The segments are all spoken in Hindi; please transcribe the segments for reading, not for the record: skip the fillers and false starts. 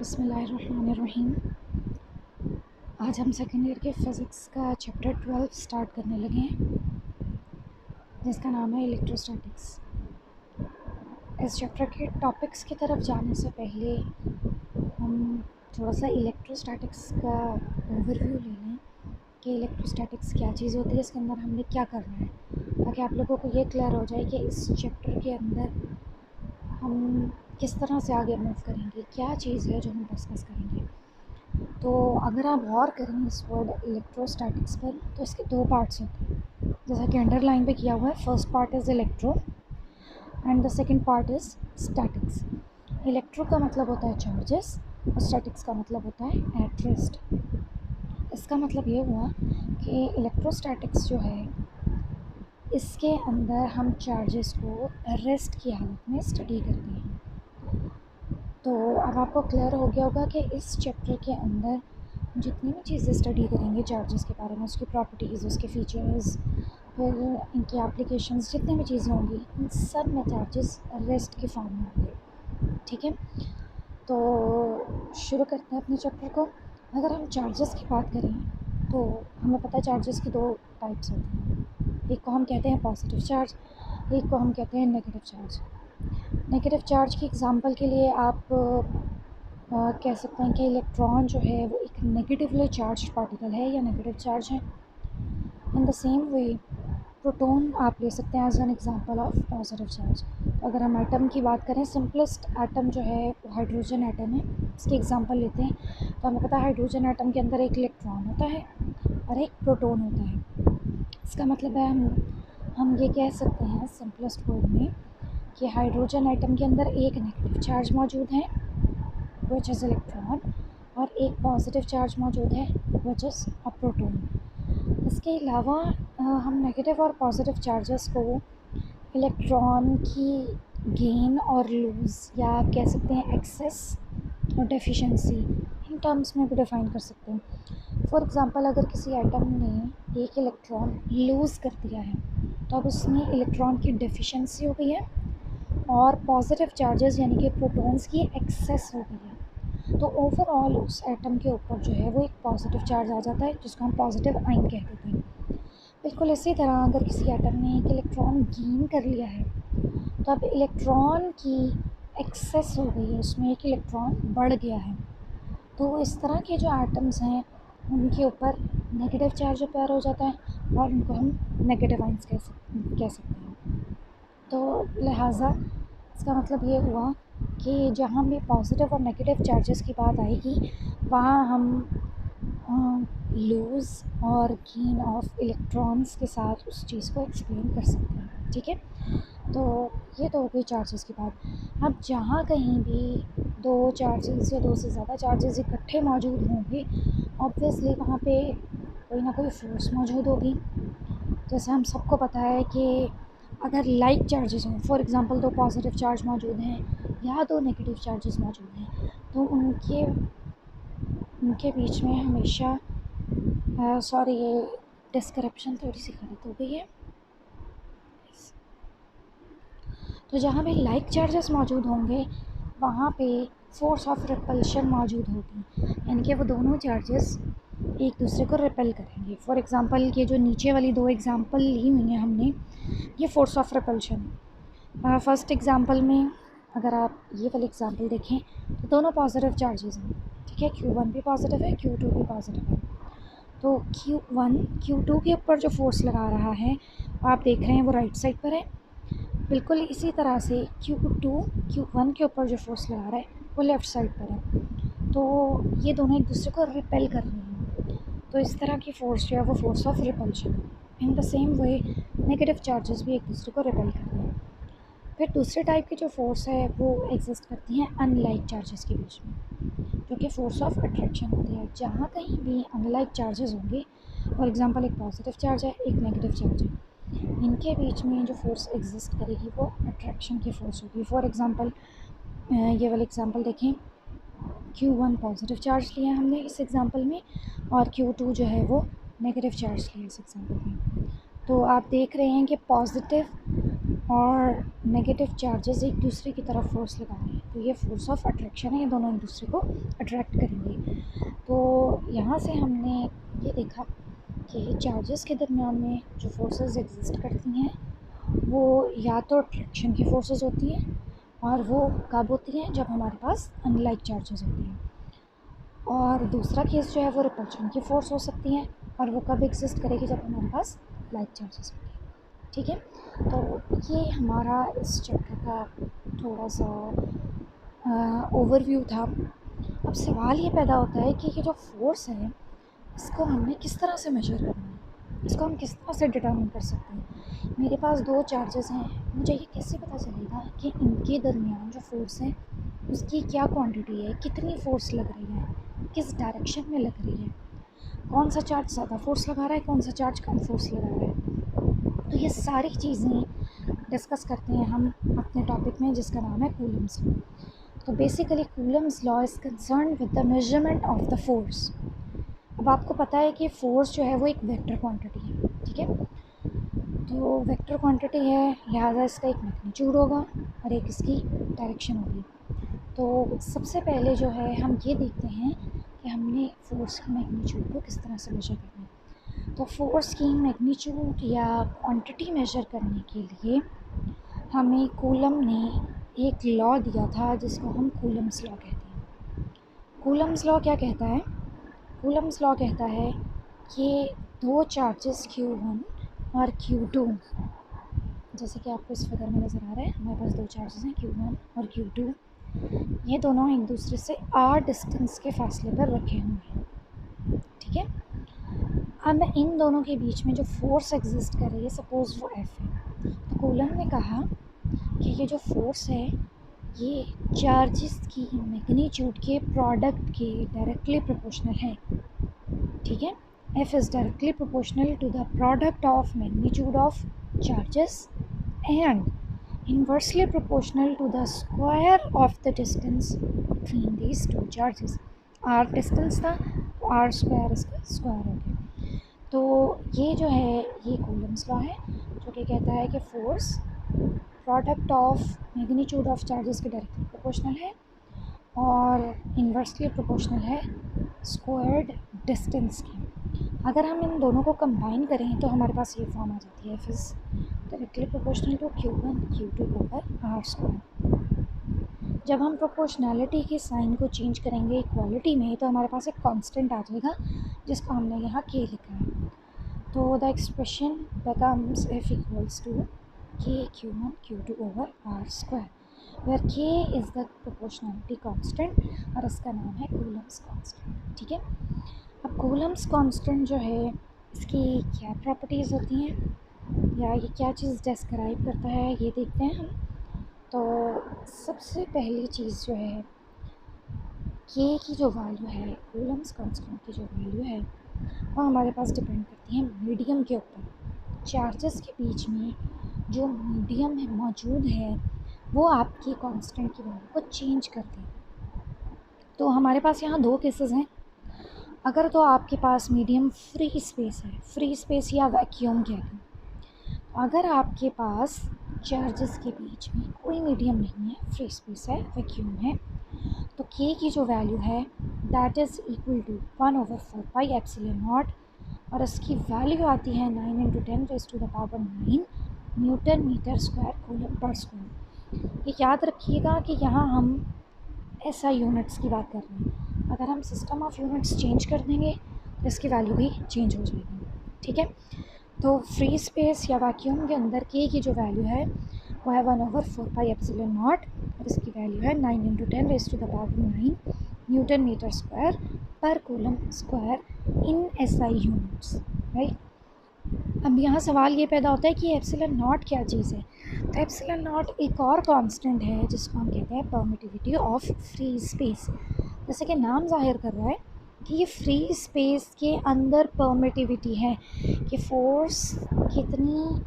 बिस्मिल्लाहिर्रहमानिर्रहीम। आज हम सेकेंड ईयर के फ़िज़िक्स का चैप्टर 12 स्टार्ट करने लगे हैं, जिसका नाम है इलेक्ट्रोस्टैटिक्स। इस चैप्टर के टॉपिक्स की तरफ जाने से पहले हम थोड़ा सा इलेक्ट्रोस्टैटिक्स का ओवरव्यू ले लें कि इलेक्ट्रोस्टैटिक्स क्या चीज़ होती है, इसके अंदर हमने क्या करना है, ताकि आप लोगों को ये क्लियर हो जाए कि इस चैप्टर के अंदर हम किस तरह से आगे मूव करेंगे, क्या चीज़ है जो हम डिस्कस करेंगे। तो अगर आप गौर करें इस वर्ड इलेक्ट्रोस्टैटिक्स पर, तो इसके दो पार्ट्स होते हैं, जैसा कि अंडरलाइन पे किया हुआ है। First part is electro and the second part is statics. Electro का मतलब होता है चार्जेस और स्टैटिक्स का मतलब होता है एट रेस्ट। इसका मतलब ये हुआ कि इलेक्ट्रोस्टैटिक्स जो है, इसके अंदर हम चार्जेस को रेस्ट की हालत में स्टडी करते हैं। तो अब आपको क्लियर हो गया होगा कि इस चैप्टर के अंदर जितनी भी चीज़ें स्टडी करेंगे चार्जेस के बारे में, उसकी प्रॉपर्टीज़, उसके फीचर्स, फिर इनकी एप्लीकेशंस, जितनी भी चीज़ें होंगी, इन सब में चार्जेस रेस्ट के फॉर्म में होंगे। ठीक है, तो शुरू करते हैं अपने चैप्टर को। अगर हम चार्जेस की बात करें तो हमें पता है चार्जेस की दो टाइप्स होती हैं। एक को हम कहते हैं पॉजिटिव चार्ज, एक को हम कहते हैं नेगेटिव चार्ज। नेगेटिव चार्ज की एग्ज़ाम्पल के लिए आप कह सकते हैं कि इलेक्ट्रॉन जो है वो एक नेगेटिवली चार्ज पार्टिकल है या नेगेटिव चार्ज है। In the same way proton आप ले सकते हैं as an example of positive charge. तो अगर हम एटम की बात करें, सिंपलेस्ट एटम जो है वो हाइड्रोजन एटम है, इसकी एग्जांपल लेते हैं। तो हमें पता है हाइड्रोजन एटम के अंदर एक इलेक्ट्रॉन होता है और एक प्रोटॉन होता है। इसका मतलब है हम ये कह सकते हैं सिंपलेस्ट वर्ड में कि हाइड्रोजन एटम के अंदर एक नेगेटिव चार्ज मौजूद है विच इज़ इलेक्ट्रॉन, और एक पॉजिटिव चार्ज मौजूद है विच इज़ अ प्रोटॉन। इसके अलावा हम नेगेटिव और पॉजिटिव चार्जेस को इलेक्ट्रॉन की गेन और लूज़, या आप कह सकते हैं एक्सेस और डेफिशिएंसी, इन टर्म्स में भी डिफ़ाइन कर सकते हैं। फॉर एग्ज़ाम्पल, अगर किसी एटम ने एक इलेक्ट्रॉन लूज़ कर दिया है तो अब उसमें इलेक्ट्रॉन की डेफिशिएंसी हो गई है और पॉजिटिव चार्जेस यानी कि प्रोटॉन्स की एक्सेस हो गई है। तो ओवरऑल उस एटम के ऊपर जो है वो एक पॉजिटिव चार्ज आ जाता है, जिसको हम पॉजिटिव आयन कह देते हैं। बिल्कुल इसी तरह अगर किसी एटम ने एक इलेक्ट्रॉन गेन कर लिया है तो अब इलेक्ट्रॉन की एक्सेस हो गई है, उसमें एक इलेक्ट्रॉन बढ़ गया है। तो इस तरह के जो एटम्स हैं उनके ऊपर नेगेटिव चार्ज अपेयर हो जाता है और उनको हम नेगेटिव आयन्स कह सकते हैं। तो लिहाजा इसका मतलब ये हुआ कि जहाँ भी पॉजिटिव और नेगेटिव चार्जेस की बात आएगी, वहाँ हम लूज़ और गेन ऑफ इलेक्ट्रॉन्स के साथ उस चीज़ को एक्सप्लेन कर सकते हैं। ठीक है, तो ये तो हो गई चार्जेस की बात। अब जहाँ कहीं भी दो चार्जेस या दो से ज़्यादा चार्जेस इकट्ठे मौजूद होंगे, ऑब्वियसली वहाँ पे कोई ना कोई फोर्स मौजूद होगी। जैसे हम सबको पता है कि अगर लाइक चार्जेस हों, फॉर एग्ज़ाम्पल दो पॉजिटिव चार्ज मौजूद हैं या दो नेगेटिव चार्जेस मौजूद हैं, तो उनके बीच में हमेशा सॉरी, ये डिस्क्रिप्शन थोड़ी सी गलत हो गई है। तो जहाँ भी लाइक चार्जेस मौजूद होंगे वहाँ पे फोर्स ऑफ रिपल्शन मौजूद होगी, यानी कि वो दोनों चार्जेस एक दूसरे को रिपेल करेंगे। फॉर एग्ज़ाम्पल, ये जो नीचे वाली दो एग्ज़ाम्पल ली हुई हैं हमने, ये फोर्स ऑफ रिपल्शन है। फर्स्ट एग्ज़ाम्पल में अगर आप ये वाली एग्ज़ाम्पल देखें तो दोनों पॉजिटिव चार्जेस हैं। ठीक है, Q1 भी पॉजिटिव है, Q2 भी पॉजिटिव है। तो Q1 Q2 के ऊपर जो फोर्स लगा रहा है आप देख रहे हैं वो राइट साइड पर है। बिल्कुल इसी तरह से Q2 Q1 के ऊपर जो फोर्स लगा रहा है वो लेफ़्ट साइड पर है। तो ये दोनों एक दूसरे को रिपेल कर रहे हैं। तो इस तरह की फोर्स जो है वो फोर्स ऑफ रिपल्शन है। In the same way negative charges भी एक दूसरे को रिपेल कर रहे हैं। फिर दूसरे टाइप की जो फोर्स है वो एग्जिस्ट करती हैं अनलाइक चार्जेस के बीच में, जो कि फोर्स ऑफ अट्रैक्शन होती है। जहाँ कहीं भी अनलाइक चार्जेस होंगे, फॉर एग्ज़ाम्पल एक पॉजिटिव चार्ज है, एक नेगेटिव चार्ज है, इनके बीच में जो फोर्स एग्जिस्ट करेगी वो अट्रैक्शन की फोर्स होगी। फॉर एग्ज़ाम्पल ये वाला एग्ज़ाम्पल देखें, Q1 पॉजिटिव चार्ज लिया हमने इस एग्ज़ाम्पल में और Q2 जो है वो नेगेटिव चार्ज लिया इस एग्ज़ाम्पल में। तो आप देख रहे हैं कि पॉजिटिव और नेगेटिव चार्जेस एक दूसरे की तरफ फोर्स लगा रहे हैं, तो ये फोर्स ऑफ अट्रैक्शन है, ये दोनों एक दूसरे को अट्रैक्ट करेंगे। तो यहाँ से हमने ये देखा कि चार्जेस के दरमियान में जो फोर्सेस एग्जिस्ट करती हैं वो या तो अट्रैक्शन की फोर्सेस होती हैं, और वो कब होती हैं, जब हमारे पास अनलाइक चार्जेस होती हैं। और दूसरा केस जो है वो रिपल्शन की फ़ोर्स हो सकती है, और वो कब एग्जिस्ट करेगी, जब हमारे पास लाइक चार्जेस होंगे। ठीक है, तो ये हमारा इस चैप्टर का थोड़ा सा ओवरव्यू था। अब सवाल ये पैदा होता है कि ये जो फोर्स है इसको हमने किस तरह से मेजर करना है, इसको हम किस तरह से डिटर्मिन कर सकते हैं। मेरे पास दो चार्जेस हैं, मुझे ये कैसे पता चलेगा कि इनके दरमियान जो फोर्स है उसकी क्या क्वांटिटी है, कितनी फ़ोर्स लग रही है, किस डायरेक्शन में लग रही है, कौन सा चार्ज ज़्यादा फोर्स लगा रहा है, कौन सा चार्ज कम फोर्स लगा रहा है। तो ये सारी चीज़ें डिस्कस करते हैं हम अपने टॉपिक में, जिसका नाम है कूलम्स लॉ। तो basically Coulomb's law is concern with the measurement of the force. अब आपको पता है कि फ़ोर्स जो है वो एक वेक्टर क्वांटिटी है, ठीक है। तो वेक्टर क्वांटिटी है, लिहाजा इसका एक मैग्नीट्यूड होगा और एक इसकी डायरेक्शन होगी। तो सबसे पहले जो है हम ये देखते हैं कि हमने फ़ोर्स की मैग्नीट्यूड को किस तरह से मेजर करना है। तो फ़ोर्स की मैग्नीट्यूड या क्वांटिटी मेजर करने के लिए हमें कूलम ने एक लॉ दिया था जिसको हम कूलम्स लॉ कहते हैं। कूलम्स लॉ क्या कहता है? कूलम्स लॉ कहता है कि दो चार्जेस Q1 और Q2, जैसे कि आपको इस फिगर में नज़र आ रहा है, हमारे पास दो चार्जेस हैं Q1 और Q2, ये दोनों एक दूसरे से r डिस्टेंस के फासले पर रखे हुए हैं, ठीक है। अब इन दोनों के बीच में जो फोर्स एग्जिस्ट कर रही है, सपोज़ वो F है, तो कूलम ने कहा कि ये जो फोर्स है ये चार्जेस की मैग्नीट्यूड के प्रोडक्ट के डायरेक्टली प्रोपोर्शनल है, ठीक है। F is directly proportional to the product of magnitude of charges and inversely proportional to the square of the distance between these two charges। r distance था तो r स्क्वायर इसका स्क्वायर हो गया। तो ये जो है ये कूलम्स लॉ है, जो कि कहता है कि force product of magnitude of charges के डायरेक्टली प्रोपोर्शनल है और इन्वर्सली प्रोपोर्शनल है स्क्वायर्ड डिस्टेंस की। अगर हम इन दोनों को कंबाइन करें तो हमारे पास ये फॉर्म आ जाती है, F is directly proportional to Q1 Q2 over r square. जब हम प्रोपोर्शनैलिटी के साइन को चेंज करेंगे इक्वालिटी में तो हमारे पास एक कांस्टेंट आ जाएगा जिसको हमने यहाँ K लिखा है। तो the expression becomes F equals to K Q1 Q2 over r square, where K is the proportionality constant और इसका नाम है कूलम्स कांस्टेंट, ठीक है। अब कूलम्स कांस्टेंट जो है इसकी क्या प्रॉपर्टीज़ होती हैं या ये क्या चीज़ डिस्क्राइब करता है ये देखते हैं हम। तो सबसे पहली चीज़ जो है K की जो वैल्यू है, कूलम्स कांस्टेंट की जो वैल्यू है वो हमारे पास डिपेंड करती है मीडियम के ऊपर। चार्जेस के बीच में जो मीडियम है मौजूद है वो आपकी कांस्टेंट की वैल्यू को चेंज कर देगा। तो हमारे पास यहाँ दो केसेस हैं। अगर तो आपके पास मीडियम फ्री स्पेस है, फ्री स्पेस या वैक्यूम कहते हैं, अगर आपके पास चार्जेस के बीच में कोई मीडियम नहीं है, फ्री स्पेस है, वैक्यूम है, तो K की जो वैल्यू है that is equal to 1/4 pi epsilon naught, और इसकी वैल्यू आती है 9 × 10⁻⁹ न्यूटन मीटर स्क्वायर कूलम पर स्क्वायर। ये याद रखिएगा कि यहाँ हम SI यूनिट्स की बात कर रहे हैं। अगर हम सिस्टम ऑफ यूनिट्स चेंज कर देंगे तो इसकी वैल्यू भी चेंज हो जाएगी, ठीक है। तो फ्री स्पेस या वैक्यूम के अंदर K की जो वैल्यू है वो है 1/4 पाई एप्सिलॉन नॉट, और इसकी वैल्यू है 9 × 10⁻⁹ न्यूटन मीटर स्क्वायर पर कूलम स्क्वायर इन SI यूनिट्स, राइट। अब यहाँ सवाल ये पैदा होता है कि एप्सिलॉन नॉट क्या चीज़ है। तो एप्सिलॉन नॉट एक और कांस्टेंट है जिसको हम कहते हैं परमिटिविटी ऑफ फ्री स्पेस। जैसे कि नाम जाहिर कर रहा है कि ये फ्री स्पेस के अंदर परमिटिविटी है कि फोर्स कितनी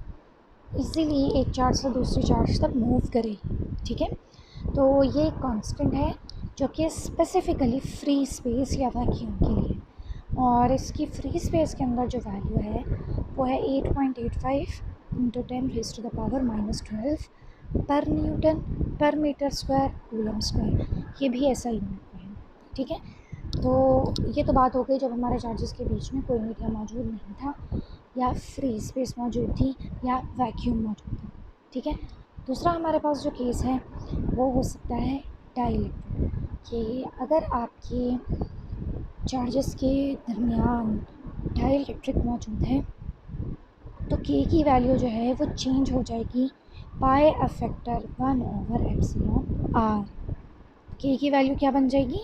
इजीली एक चार्ज से दूसरे चार्ज तक मूव करे, ठीक है। तो ये एक कांस्टेंट है जो कि स्पेसिफिकली फ्री स्पेस या वैक्यूम के लिए, और इसकी फ्री स्पेस के अंदर जो वैल्यू है वो है 8.85 × 10⁻⁻12 पर न्यूटन पर मीटर स्क्वायर कूलम स्क्वायर, ये भी ऐसा यूनिट है। ठीक है, तो ये तो बात हो गई जब हमारे चार्जेस के बीच में कोई मीडिया मौजूद नहीं था, या फ्री स्पेस मौजूद थी, या वैक्यूम मौजूद था। ठीक है, दूसरा हमारे पास जो केस है वो हो सकता है डाइलेक्ट्रिक, कि अगर आपके चार्जेस के दरमियान डाइलेक्ट्रिक मौजूद है तो के की वैल्यू जो है वो चेंज हो जाएगी पाई फैक्टर 1/एप्सिलॉन आर। के की वैल्यू क्या बन जाएगी,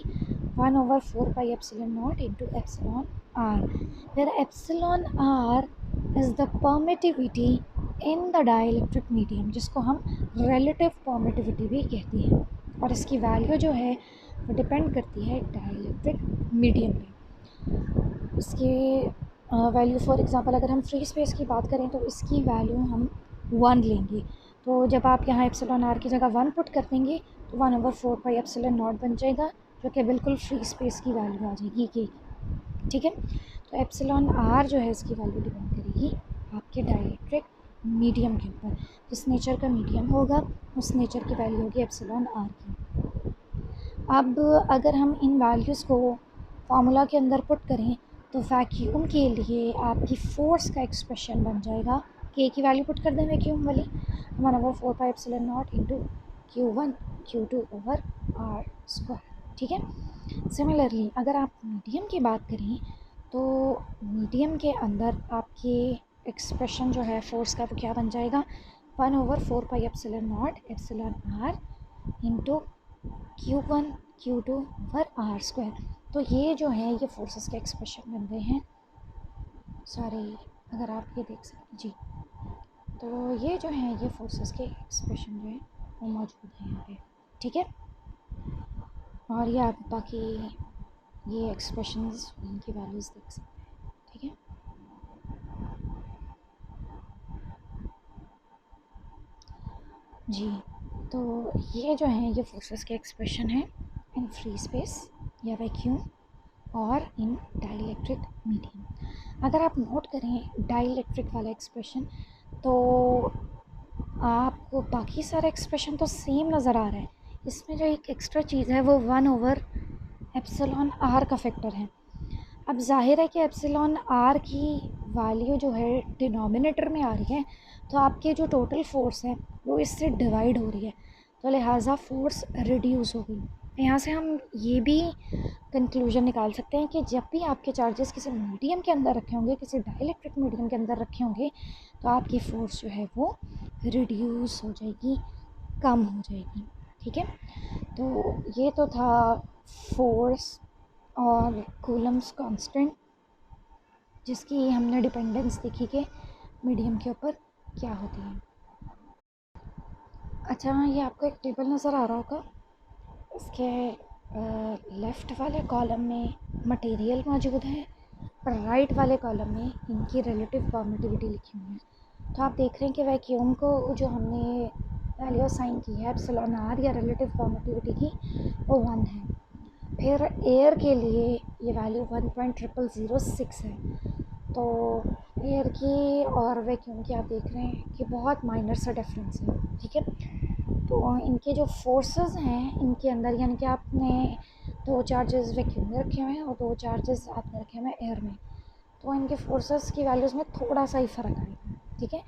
1/4 pi epsilon naught into epsilon r, where epsilon r is the permittivity in the dielectric medium, जिसको हम रिलेटिव परमिटिविटी भी कहते हैं। और इसकी वैल्यू जो है वो डिपेंड करती है डाइलेक्ट्रिक मीडियम पे। इसकी वैल्यू फॉर एग्ज़ाम्पल अगर हम फ्री स्पेस की बात करें तो इसकी वैल्यू हम 1 लेंगे। तो जब आप यहाँ एप्सिलॉन आर की जगह 1 पुट कर देंगे तो 1/4 पाई एप्सिलॉन नॉट बन जाएगा, जो कि बिल्कुल फ्री स्पेस की वैल्यू आ जाएगी के। ठीक है, तो एप्सिलॉन आर जो है इसकी वैल्यू डिपेंड करेगी आपके डाइलेक्ट्रिक मीडियम के ऊपर। जिस नेचर का मीडियम होगा उस नेचर की वैल्यू होगी एप्सिलॉन आर की। अब अगर हम इन वैल्यूज़ को फार्मूला के अंदर पुट करें तो वैक्यूम के लिए आपकी फोर्स का एक्सप्रेशन बन जाएगा, के की वैल्यू पुट कर दें वैक्यूम वाली, 1/4 pi epsilon naught into Q1 Q2 over r square. ठीक है, सिमिलरली अगर आप मीडियम की बात करें तो मीडियम के अंदर आपके एक्सप्रेशन जो है फोर्स का वो क्या बन जाएगा, 1/4 pi epsilon naught epsilon r into Q1 Q2 over r square. तो ये जो है ये फोर्सेस के एक्सप्रेशन बन गए हैं। सॉरी, अगर आप ये देख सकें जी, तो ये जो है ये फोर्सेस के एक्सप्रेशन जो है वो मौजूद हैं यहाँ पे। ठीक है, और ये आप बाकी ये एक्सप्रेशंस इनकी वैल्यूज़ देख सकते हैं। ठीक है, जी, तो ये जो है ये फोर्सेस के एक्सप्रेशन है इन फ्री स्पेस या वैक्यूम और इन डाइलेक्ट्रिक मीडियम। अगर आप नोट करें डाइलेक्ट्रिक वाला एक्सप्रेशन तो आपको बाकी सारे एक्सप्रेशन तो सेम नज़र आ रहा है, इसमें जो एक एक्स्ट्रा चीज़ है वो 1/एप्सिलॉन आर का फैक्टर है। अब जाहिर है कि एप्सिलॉन आर की वैल्यू जो है डिनोमिनेटर में आ रही है, तो आपके जो टोटल फोर्स है वो इससे डिवाइड हो रही है, तो लिहाजा फोर्स रिड्यूस हो गई। यहाँ से हम ये भी कंक्लूजन निकाल सकते हैं कि जब भी आपके चार्जेस किसी मीडियम के अंदर रखे होंगे, किसी डाइलेक्ट्रिक मीडियम के अंदर रखे होंगे, तो आपकी फ़ोर्स जो है वो रिड्यूस हो जाएगी, कम हो जाएगी। ठीक है, तो ये तो था फोर्स और कूलम्स कांस्टेंट, जिसकी हमने डिपेंडेंस देखी कि मीडियम के ऊपर क्या होती है। अच्छा, ये आपको एक टेबल नज़र आ रहा होगा, इसके लेफ़्ट वाले कॉलम में मटेरियल मौजूद है और राइट वाले कॉलम में इनकी रिलेटिव परमिटिविटी लिखी हुई है। तो आप देख रहे हैं कि वैक्यूम को जो हमने वैल्यू असाइन की है एप्सिलॉन आर या रिलेटिव परमिटिविटी की वो 1 है। फिर एयर के लिए ये वैल्यू 1.0006 है। तो एयर की और वैक्यूम की आप देख रहे हैं कि बहुत माइनर सा डिफरेंस है। ठीक है, तो इनके जो फोर्सेस हैं इनके अंदर, यानी कि आपने 2 चार्जेस वैक्यूम में रखे हुए हैं और 2 चार्जेस आपने रखे हुए हैं एयर में, तो इनके फोर्सेस की वैल्यूज़ में थोड़ा सा ही फ़र्क आएगा। ठीक है,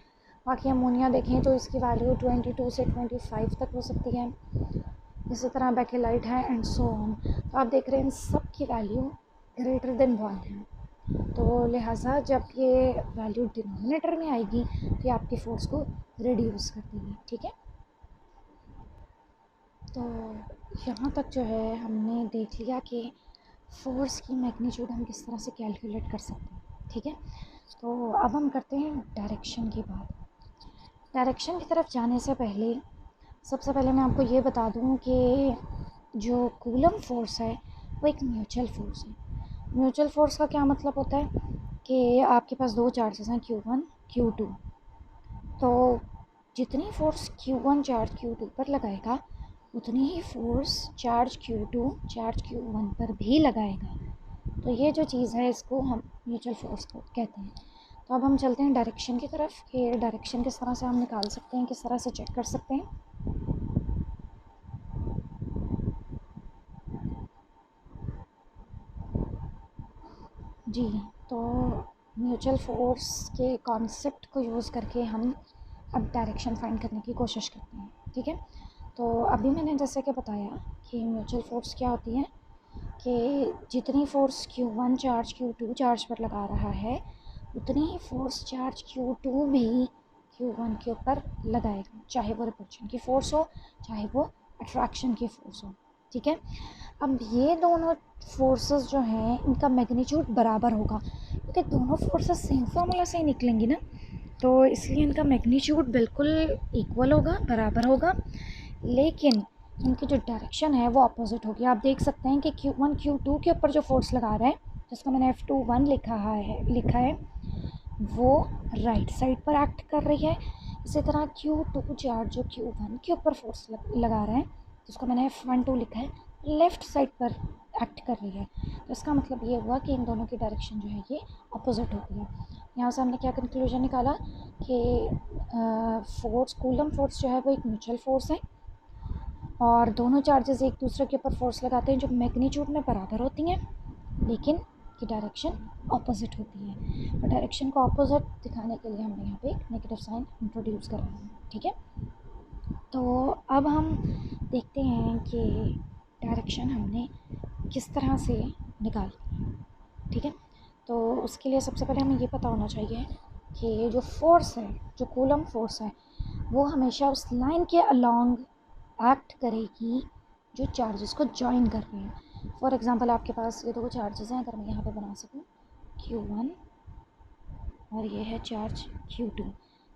बाकी अमोनिया देखें तो इसकी वैल्यू 22 से 25 तक हो सकती है, इसी तरह बैकेलाइट है एंड सो ऑन। तो आप देख रहे हैं इन सब की वैल्यू ग्रेटर देन 1 है, तो लिहाजा जब ये वैल्यू डिनोमिनेटर में आएगी तो ये आपकी फोर्स को रिड्यूस कर देगी। ठीक है, तो यहाँ तक जो है हमने देख लिया कि फोर्स की मैग्नीट्यूड हम किस तरह से कैलकुलेट कर सकते हैं। ठीक है, तो अब हम करते हैं डायरेक्शन की बात। डायरेक्शन की तरफ जाने से पहले सबसे पहले मैं आपको ये बता दूँ कि जो कूलम फोर्स है वो एक म्यूचुअल फोर्स है। म्यूचुअल फोर्स का क्या मतलब होता है कि आपके पास 2 चार्जेस हैं Q1 Q2, तो जितनी फोर्स Q1 चार्ज Q2 पर लगाएगा उतनी ही force charge Q2 charge Q1 पर भी लगाएगा। तो ये जो चीज़ है इसको हम म्यूचुअल फोर्स को कहते हैं। तो अब हम चलते हैं डायरेक्शन की तरफ कि डायरेक्शन किस तरह से हम निकाल सकते हैं, किस तरह से चेक कर सकते हैं। जी, तो म्यूचुअल फोर्स के कॉन्सेप्ट को यूज़ करके हम अब डायरेक्शन फाइंड करने की कोशिश करते हैं। ठीक है, तो अभी मैंने जैसे कि बताया कि म्यूचुअल फोर्स क्या होती है कि जितनी force Q1 charge Q2 charge पर लगा रहा है, उतनी ही फोर्स चार्ज Q2 भी Q1 के ऊपर लगाएगा, चाहे वो रिपल्शन की फ़ोर्स हो, चाहे वो अट्रैक्शन की फ़ोर्स हो। ठीक है, अब ये दोनों फोर्सेस जो हैं इनका मैग्नीट्यूड बराबर होगा, क्योंकि दोनों फोर्सेस सेम फार्मूला से ही निकलेंगी ना, तो इसलिए इनका मैग्नीट्यूड बिल्कुल इक्वल होगा, बराबर होगा। लेकिन इनकी जो डायरेक्शन है वो अपोजिट होगी। आप देख सकते हैं कि Q1 Q2 के ऊपर जो फोर्स लगा रहा है, जिसको मैंने F21 लिखा है वो राइट साइड पर एक्ट कर रही है। इसी तरह Q2 चार्ज जो Q1 के ऊपर फोर्स लगा रहा है, जिसको मैंने F12 लिखा है, लेफ़्ट साइड पर एक्ट कर रही है। तो इसका मतलब ये हुआ कि इन दोनों की डायरेक्शन जो है ये अपोजिट होती है। यहाँ से हमने क्या कंक्लूजन निकाला कि फोर्स, कूलम फोर्स जो है वो एक म्यूचुअल फोर्स है और दोनों चार्जेस एक दूसरे के ऊपर फोर्स लगाते हैं जो मैग्नीट्यूड में बराबर होती हैं, लेकिन की डायरेक्शन ऑपोजिट होती है। और डायरेक्शन को ऑपोजिट दिखाने के लिए हमने यहाँ पे एक नेगेटिव साइन इंट्रोड्यूस करा है। ठीक है, तो अब हम देखते हैं कि डायरेक्शन हमने किस तरह से निकाली। ठीक है, तो उसके लिए सबसे पहले हमें ये पता होना चाहिए कि जो फोर्स है, जो कूलम फोर्स है, वो हमेशा उस लाइन के अलॉन्ग एक्ट करेगी जो चार्जेस को जॉइन कर रहे हैं। फॉर एग्ज़ाम्पल आपके पास ये दो चार्जेस हैं, अगर मैं यहाँ पे बना सकूँ Q1 और ये है चार्ज Q2,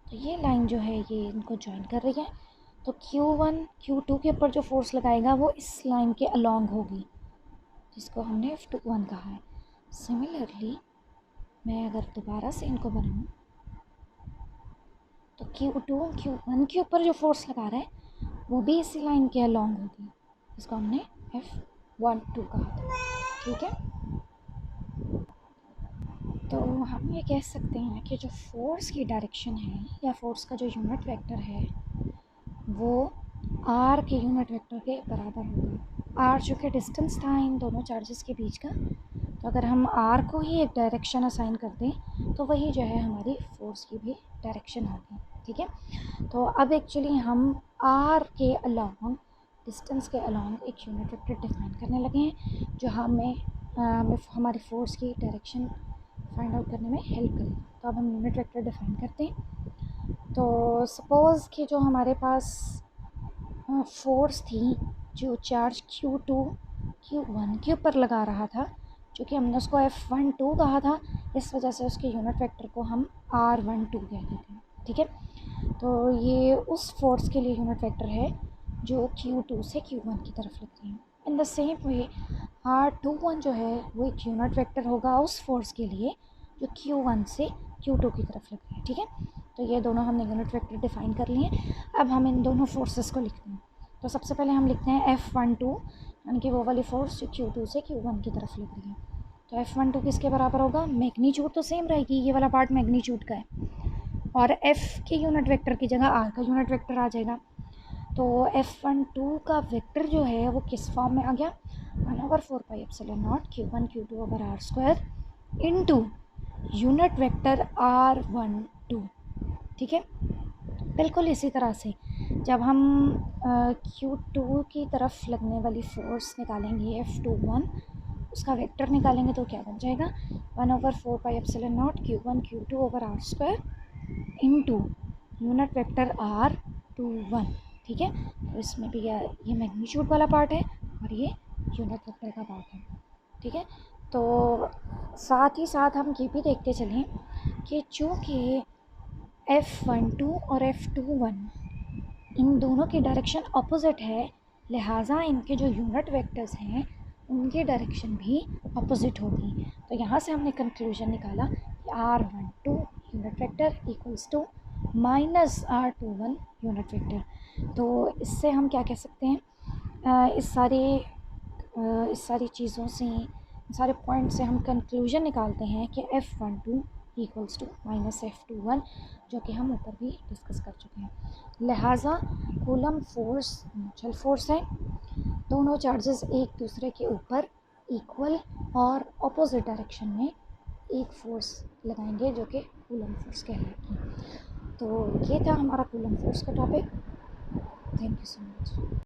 तो ये लाइन जो है ये इनको जॉइन कर रही है। तो Q1 Q2 के ऊपर जो फोर्स लगाएगा वो इस लाइन के अलॉन्ग होगी, जिसको हमने F21 कहा है। सिमिलरली मैं अगर दोबारा से इनको बनाऊँ तो Q2 Q1 के ऊपर जो फोर्स लगा रहा है वो भी इसी लाइन के अलॉन्ग होगी, इसको हमने F12 कहा था। ठीक है, तो हम ये कह सकते हैं कि जो फोर्स की डायरेक्शन है या फोर्स का जो यूनिट वेक्टर है वो R के यूनिट वेक्टर के बराबर होगा। R जो कि डिस्टेंस था इन दोनों चार्जेस के बीच का, तो अगर हम R को ही एक डायरेक्शन असाइन कर दें तो वही जो है हमारी फोर्स की भी डायरेक्शन होगी। ठीक है, तो अब एक्चुअली हम R के अलॉन्ग, डिस्टेंस के अलॉन्ग एक यूनिट वेक्टर डिफाइन करने लगे हैं जो हमें हमारी फोर्स की डायरेक्शन फाइंड आउट करने में हेल्प करेगा। तो अब हम यूनिट वेक्टर डिफाइन करते हैं। तो सपोज़ कि जो हमारे पास फोर्स थी जो चार्ज Q2 Q1 के ऊपर लगा रहा था, जो कि हमने उसको F12 कहा था, इस वजह से उसके यूनिट वेक्टर को हम R12 कह देते हैं। ठीक है, तो ये उस फोर्स के लिए यूनिट वेक्टर है जो Q2 से Q1 की तरफ लग रही है। In the same way R21 जो है वो एक यूनिट वेक्टर होगा उस फोर्स के लिए जो Q1 से Q2 की तरफ लग रही है। ठीक है, तो ये दोनों हमने यूनिट वेक्टर डिफाइन कर लिए। अब हम इन दोनों फोर्सेस को लिखते हैं। तो सबसे पहले हम लिखते हैं F12, यानी कि वो वाली फोर्स जो Q2 से Q1 की तरफ लग रही है। तो F12 किसके बराबर होगा? मैग्नीट्यूड तो सेम रहेगी, ये वाला पार्ट मैग्नीट्यूड का है, और F के यूनिट वेक्टर की जगह R का यूनिट वेक्टर आ जाएगा। तो F12 का वेक्टर जो है वो किस फॉर्म में आ गया? 1/4 pi epsilon not Q1 Q2 over R square into unit vector R12। ठीक है, बिल्कुल इसी तरह से जब हम Q2 की तरफ लगने वाली फोर्स निकालेंगे F21, उसका वेक्टर निकालेंगे तो क्या बन जाएगा? 1/4 pi epsilon not Q1 Q2 over R square into unit vector R21। ठीक है, तो इसमें भी ये मैग्नीट्यूड वाला पार्ट है और ये यूनिट वेक्टर का पार्ट है। ठीक है, तो साथ ही साथ हम ये भी देखते चलें कि चूँकि F12 और F21 इन दोनों की डायरेक्शन अपोजिट है, लिहाजा इनके जो यूनिट वेक्टर्स हैं उनकी डायरेक्शन भी अपोजिट होगी। तो यहाँ से हमने कंक्लूजन निकाला कि R12 unit vector equals to minus R21 unit vector. तो इससे हम क्या कह सकते हैं, इस सारी चीज़ों से, सारे पॉइंट से हम कंक्लूजन निकालते हैं कि F12 इक्वल्स टू -F21, जो कि हम ऊपर भी डिस्कस कर चुके हैं। लिहाजा कूलम फोर्स म्यूचुअल फोर्स है, दोनों चार्जेस एक दूसरे के ऊपर इक्वल और अपोजिट डायरेक्शन में एक फोर्स लगाएंगे जो कि कूलम फोर्स कहलाएगी। तो ये था हमारा कूलम फोर्स का topic. Thank you so much.